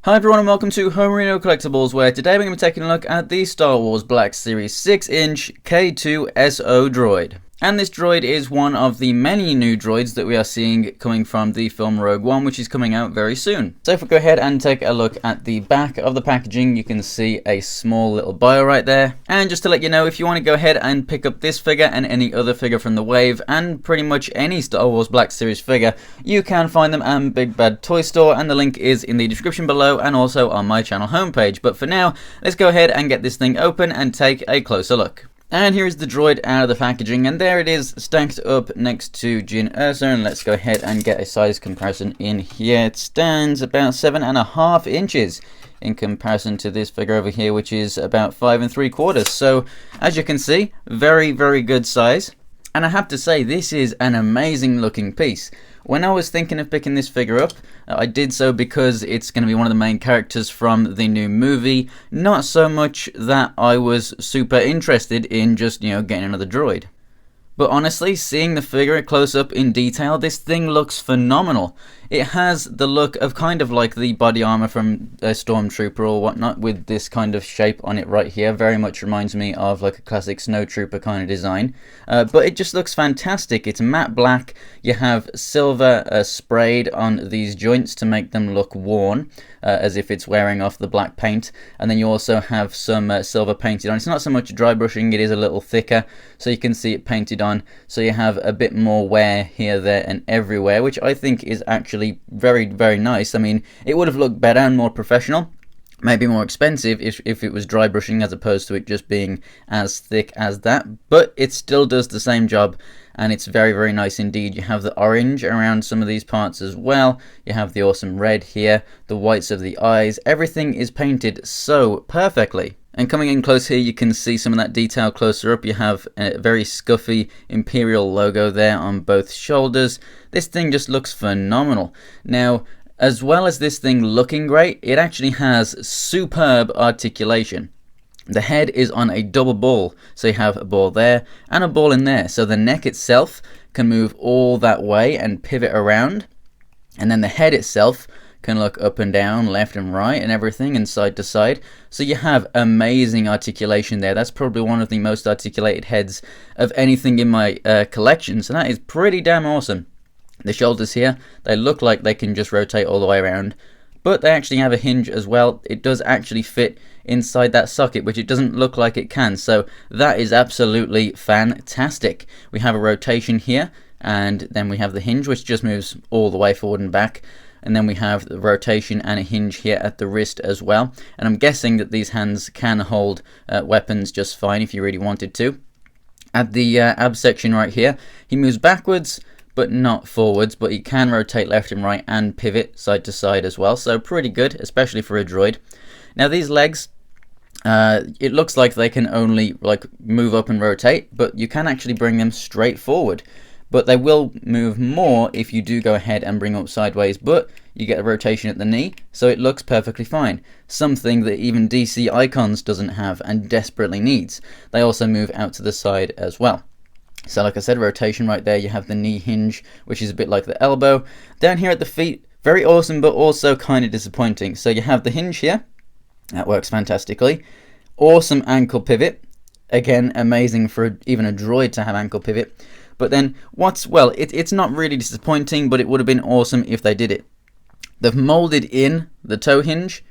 Hi everyone and welcome to Homerino Collectibles, where today we're going to be taking a look at the Star Wars Black Series 6-inch K-2SO droid. And this droid is one of the many new droids that we are seeing coming from the film Rogue One, which is coming out very soon. So if we go ahead and take a look at the back of the packaging, you can see a small little bio right there. And just to let you know, if you want to go ahead and pick up this figure and any other figure from the wave, and pretty much any Star Wars Black Series figure, you can find them at Big Bad Toy Store, and the link is in the description below and also on my channel homepage. But for now, let's go ahead and get this thing open and take a closer look. And here is the droid out of the packaging, and there it is stacked up next to K-2SO. And let's go ahead and get a size comparison in here. It stands about 7.5 inches in comparison to this figure over here, which is about 5 3/4. So as you can see, very good size. And I have to say, this is an amazing looking piece. When I was thinking of picking this figure up, I did so because it's going to be one of the main characters from the new movie. Not so much that I was super interested in just, getting another droid. But honestly, seeing the figure close up in detail, this thing looks phenomenal. It has the look of kind of like the body armor from a Stormtrooper or whatnot, with this kind of shape on it right here. Very much reminds me of like a classic Snowtrooper kind of design. But it just looks fantastic. It's matte black. You have silver sprayed on these joints to make them look worn, as if it's wearing off the black paint. And then you also have some silver painted on. It's not so much dry brushing, it is a little thicker, so you can see it painted on. So you have a bit more wear here, there and everywhere, which I think is actually very nice. I mean, it would have looked better and more professional, maybe more expensive if it was dry brushing as opposed to it just being as thick as that, but it still does the same job, and it's very nice indeed. You have the orange around some of these parts as well. You have the awesome red here, the whites of the eyes. Everything is painted so perfectly. And coming in close here, you can see some of that detail closer up. You have a very scuffy Imperial logo there on both shoulders. This thing just looks phenomenal. Now, as well as this thing looking great, it actually has superb articulation. The head is on a double ball, so you have a ball there and a ball in there. So the neck itself can move all that way and pivot around, and then the head itself can look up and down, left and right and everything, and side to side. So you have amazing articulation there. That's probably one of the most articulated heads of anything in my collection, so that is pretty damn awesome. The shoulders here, they look like they can just rotate all the way around, but they actually have a hinge as well. It does actually fit inside that socket, which it doesn't look like it can, so that is absolutely fantastic. We have a rotation here, and then we have the hinge, which just moves all the way forward and back. And then we have the rotation and a hinge here at the wrist as well. And I'm guessing that these hands can hold weapons just fine if you really wanted to. At the ab section right here, he moves backwards but not forwards, but he can rotate left and right and pivot side to side as well. So pretty good, especially for a droid. Now these legs, it looks like they can only move up and rotate, but you can actually bring them straight forward. But they will move more if you do go ahead and bring up sideways, but you get a rotation at the knee, so it looks perfectly fine. Something that even DC Icons doesn't have and desperately needs. They also move out to the side as well. So like I said, rotation right there. You have the knee hinge, which is a bit like the elbow. Down here at the feet, very awesome, but also kind of disappointing. So you have the hinge here. That works fantastically. Awesome ankle pivot. Again, amazing for even a droid to have ankle pivot. But then, it's not really disappointing, but it would have been awesome if they did it. They've molded in the toe hinge,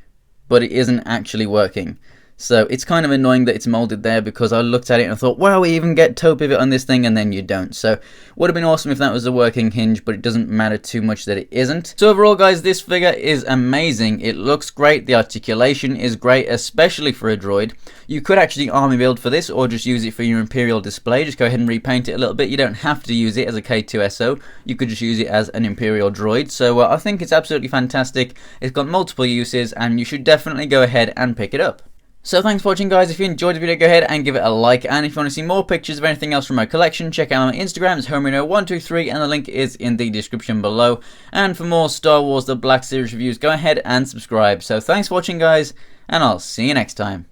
but it isn't actually working. So it's kind of annoying that it's molded there, because I looked at it and I thought, wow, we even get toe pivot on this thing, and then you don't. So would have been awesome if that was a working hinge, but it doesn't matter too much that it isn't. So overall, guys, this figure is amazing. It looks great. The articulation is great, especially for a droid. You could actually army build for this, or just use it for your Imperial display. Just go ahead and repaint it a little bit. You don't have to use it as a K-2SO. You could just use it as an Imperial droid. So I think it's absolutely fantastic. It's got multiple uses, and you should definitely go ahead and pick it up. So thanks for watching, guys. If you enjoyed the video, go ahead and give it a like, and if you want to see more pictures of anything else from my collection, check out my Instagram. It's Homerino123, and the link is in the description below. And for more Star Wars The Black Series reviews, go ahead and subscribe. So thanks for watching, guys, and I'll see you next time.